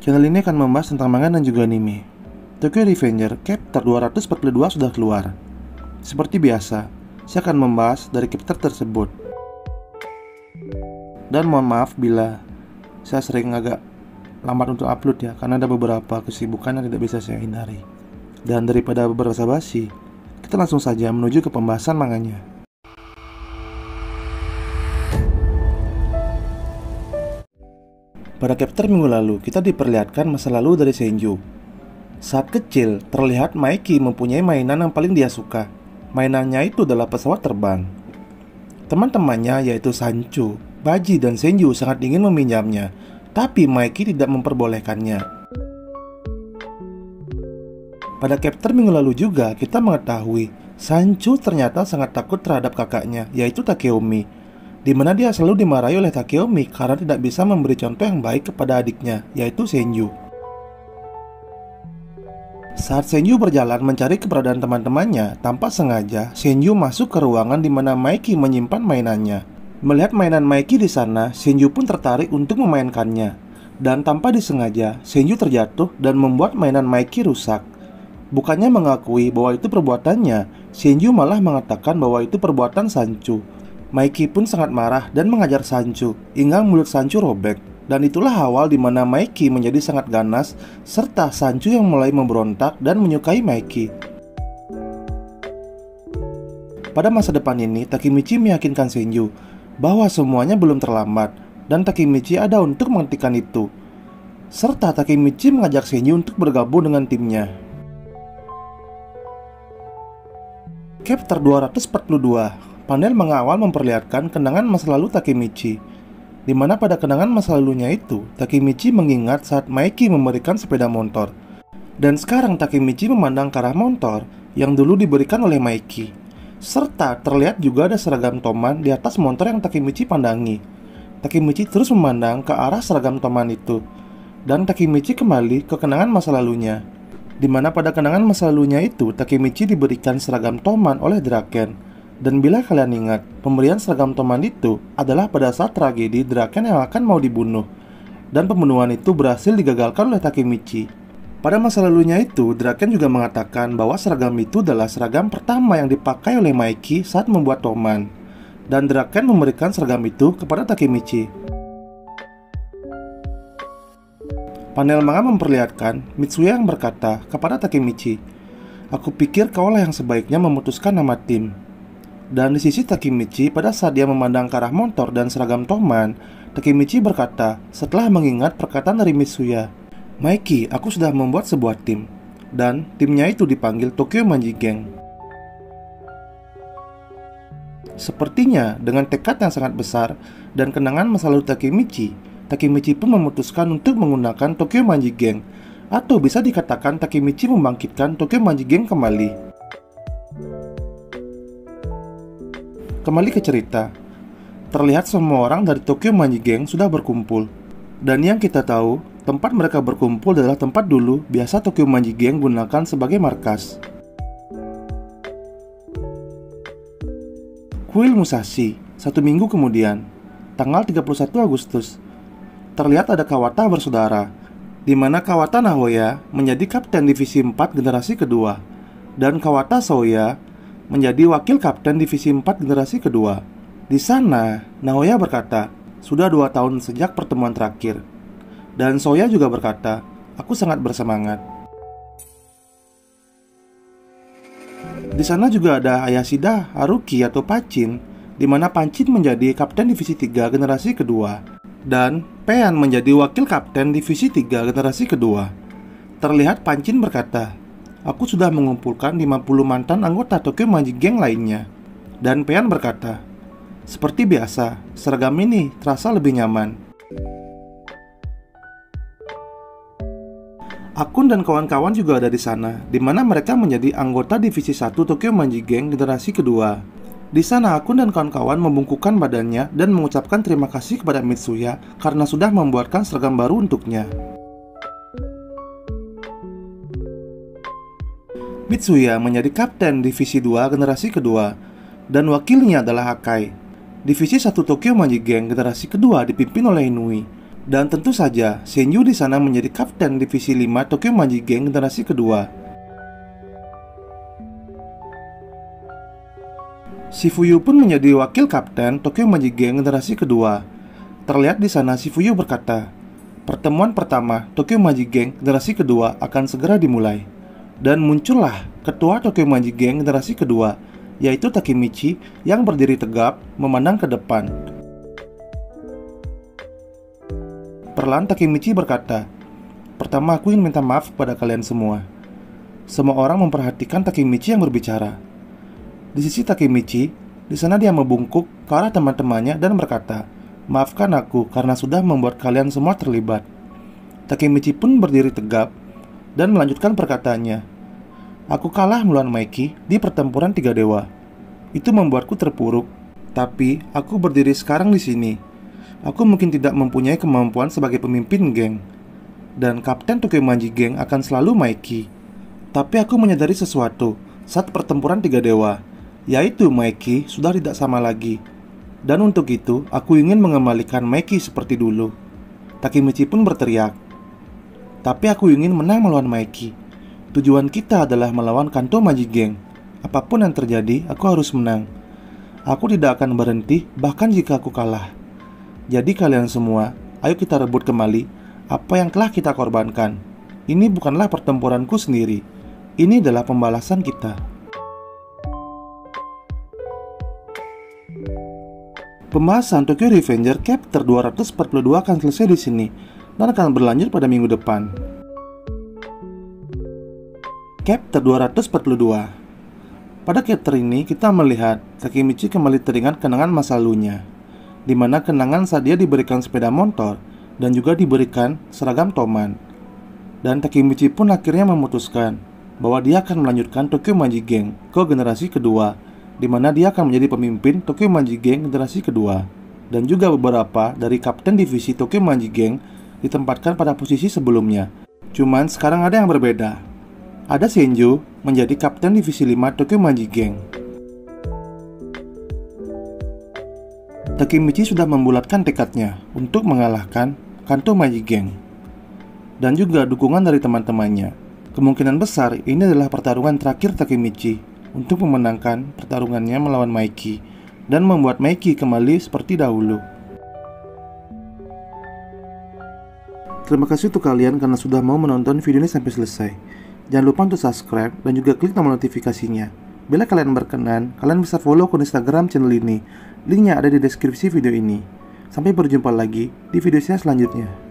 Channel ini akan membahas tentang manga dan juga anime. Tokyo Revenger Chapter 242 sudah keluar. Seperti biasa, saya akan membahas dari chapter tersebut. Dan mohon maaf bila saya sering agak lambat untuk upload ya, karena ada beberapa kesibukan yang tidak bisa saya hindari. Dan daripada basa-basi, kita langsung saja menuju ke pembahasan manganya. Pada chapter minggu lalu, kita diperlihatkan masa lalu dari Senju. Saat kecil, terlihat Maiki mempunyai mainan yang paling dia suka. Mainannya itu adalah pesawat terbang. Teman-temannya yaitu Sancho, Baji, dan Senju sangat ingin meminjamnya, tapi Maiki tidak memperbolehkannya. Pada chapter minggu lalu juga, kita mengetahui Sancho ternyata sangat takut terhadap kakaknya, yaitu Takeomi, di mana dia selalu dimarahi oleh Takeomi karena tidak bisa memberi contoh yang baik kepada adiknya, yaitu Senju. Saat Senju berjalan mencari keberadaan teman-temannya, tanpa sengaja Senju masuk ke ruangan di mana Maiki menyimpan mainannya. Melihat mainan Maiki di sana, Senju pun tertarik untuk memainkannya. Dan tanpa disengaja, Senju terjatuh dan membuat mainan Maiki rusak. Bukannya mengakui bahwa itu perbuatannya, Senju malah mengatakan bahwa itu perbuatan Sancho. Maiki pun sangat marah dan mengajar Sancho hingga mulut Sancho robek. Dan itulah awal di mana Maiki menjadi sangat ganas, serta Sancho yang mulai memberontak dan menyukai Maiki. Pada masa depan ini, Takemichi meyakinkan Senju bahwa semuanya belum terlambat dan Takemichi ada untuk menghentikan itu. Serta Takemichi mengajak Senju untuk bergabung dengan timnya. Chapter 242. Panel mengawal memperlihatkan kenangan masa lalu Takemichi, di mana pada kenangan masa lalunya itu, Takemichi mengingat saat Maiki memberikan sepeda motor. Dan sekarang Takemichi memandang ke arah motor yang dulu diberikan oleh Maiki. Serta terlihat juga ada seragam Toman di atas motor yang Takemichi pandangi. Takemichi terus memandang ke arah seragam Toman itu. Dan Takemichi kembali ke kenangan masa lalunya, di mana pada kenangan masa lalunya itu, Takemichi diberikan seragam Toman oleh Draken. Dan bila kalian ingat, pemberian seragam Toman itu adalah pada saat tragedi Draken yang akan mau dibunuh. Dan pembunuhan itu berhasil digagalkan oleh Takemichi. Pada masa lalunya itu, Draken juga mengatakan bahwa seragam itu adalah seragam pertama yang dipakai oleh Maiki saat membuat Toman. Dan Draken memberikan seragam itu kepada Takemichi. Panel manga memperlihatkan Mitsuya yang berkata kepada Takemichi, "Aku pikir kaulah yang sebaiknya memutuskan nama tim." Dan di sisi Takemichi, pada saat dia memandang ke arah motor dan seragam Toman, Takemichi berkata setelah mengingat perkataan dari Mitsuya, "Maiki, aku sudah membuat sebuah tim." Dan timnya itu dipanggil Tokyo Manji Gang. Sepertinya dengan tekad yang sangat besar dan kenangan masa lalu Takemichi, Takemichi pun memutuskan untuk menggunakan Tokyo Manji Gang. Atau bisa dikatakan Takemichi membangkitkan Tokyo Manji Gang kembali. Kembali ke cerita, terlihat semua orang dari Tokyo Manji Gang sudah berkumpul. Dan yang kita tahu, tempat mereka berkumpul adalah tempat dulu biasa Tokyo Manji Gang gunakan sebagai markas. Kuil Musashi, 1 minggu kemudian, tanggal 31 Agustus. Terlihat ada Kawata bersaudara, di mana Kawata Nahoya menjadi kapten divisi 4 generasi kedua, dan Kawata Soya menjadi wakil kapten divisi 4 generasi kedua. Di sana, Nahoya berkata, "Sudah 2 tahun sejak pertemuan terakhir." Dan Soya juga berkata, "Aku sangat bersemangat." Di sana juga ada Ayashida Haruki atau Pachin, di mana Pachin menjadi kapten divisi 3 generasi kedua, dan Pean menjadi wakil kapten divisi 3 generasi kedua. Terlihat Pachin berkata, "Aku sudah mengumpulkan 50 mantan anggota Tokyo Manji Gang lainnya." Dan Pean berkata, "Seperti biasa, seragam ini terasa lebih nyaman." Akun dan kawan-kawan juga ada di sana, di mana mereka menjadi anggota divisi 1 Tokyo Manji Gang generasi kedua. Di sana Akun dan kawan-kawan membungkukkan badannya dan mengucapkan terima kasih kepada Mitsuya karena sudah membuatkan seragam baru untuknya. Mitsuya menjadi kapten divisi 2 generasi kedua, dan wakilnya adalah Akai. Divisi 1 Tokyo Manji Gang generasi kedua dipimpin oleh Inui, Dan tentu saja, Senju di sana menjadi kapten divisi 5 Tokyo Magic Gang generasi kedua. Shifuyu pun menjadi wakil kapten Tokyo Magic Gang generasi kedua. Terlihat di sana Shifuyu berkata, pertemuan pertama Tokyo Magic Gang generasi kedua akan segera dimulai. Dan muncullah ketua Tokyo Magic Gang generasi kedua, yaitu Takemichi yang berdiri tegap memandang ke depan. Perlahan Takemichi berkata, pertama aku ingin minta maaf kepada kalian semua. Semua orang memperhatikan Takemichi yang berbicara. Di sisi Takemichi, di sana dia membungkuk ke arah teman-temannya dan berkata, maafkan aku karena sudah membuat kalian semua terlibat. Takemichi pun berdiri tegap dan melanjutkan perkataannya. Aku kalah melawan Maiki di pertempuran tiga dewa. Itu membuatku terpuruk, tapi aku berdiri sekarang di sini. Aku mungkin tidak mempunyai kemampuan sebagai pemimpin geng, dan kapten Tokyo Magic Gang akan selalu Maiki. Tapi aku menyadari sesuatu saat pertempuran tiga dewa, yaitu Maiki sudah tidak sama lagi. Dan untuk itu, aku ingin mengembalikan Maiki seperti dulu. Takemichi pun berteriak, tapi aku ingin menang melawan Maiki. Tujuan kita adalah melawan Kanto Magic Gang. Apapun yang terjadi, aku harus menang. Aku tidak akan berhenti bahkan jika aku kalah. Jadi kalian semua, ayo kita rebut kembali apa yang telah kita korbankan. Ini bukanlah pertempuranku sendiri. Ini adalah pembalasan kita. Pembahasan Tokyo Revenger chapter 242 akan selesai di sini dan akan berlanjut pada minggu depan. Chapter 242. Pada chapter ini kita melihat Takemichi kembali teringat kenangan masa lalunya, di mana kenangan saat dia diberikan sepeda motor dan juga diberikan seragam Toman. Dan Takemichi pun akhirnya memutuskan bahwa dia akan melanjutkan Tokyo Magic Gang ke generasi kedua, di mana dia akan menjadi pemimpin Tokyo Magic Gang generasi kedua. Dan juga beberapa dari kapten divisi Tokyo Magic Gang ditempatkan pada posisi sebelumnya. Cuman sekarang ada yang berbeda. Ada Senju menjadi kapten divisi 5 Tokyo Magic Gang. Takemichi sudah membulatkan tekadnya untuk mengalahkan Kanto Magic Gang dan juga dukungan dari teman-temannya. Kemungkinan besar ini adalah pertarungan terakhir Takemichi untuk memenangkan pertarungannya melawan Maiki dan membuat Maiki kembali seperti dahulu. Terima kasih untuk kalian karena sudah mau menonton video ini sampai selesai. Jangan lupa untuk subscribe dan juga klik tombol notifikasinya. Bila kalian berkenan, kalian bisa follow akun Instagram channel ini. Linknya ada di deskripsi video ini. Sampai berjumpa lagi di video saya selanjutnya.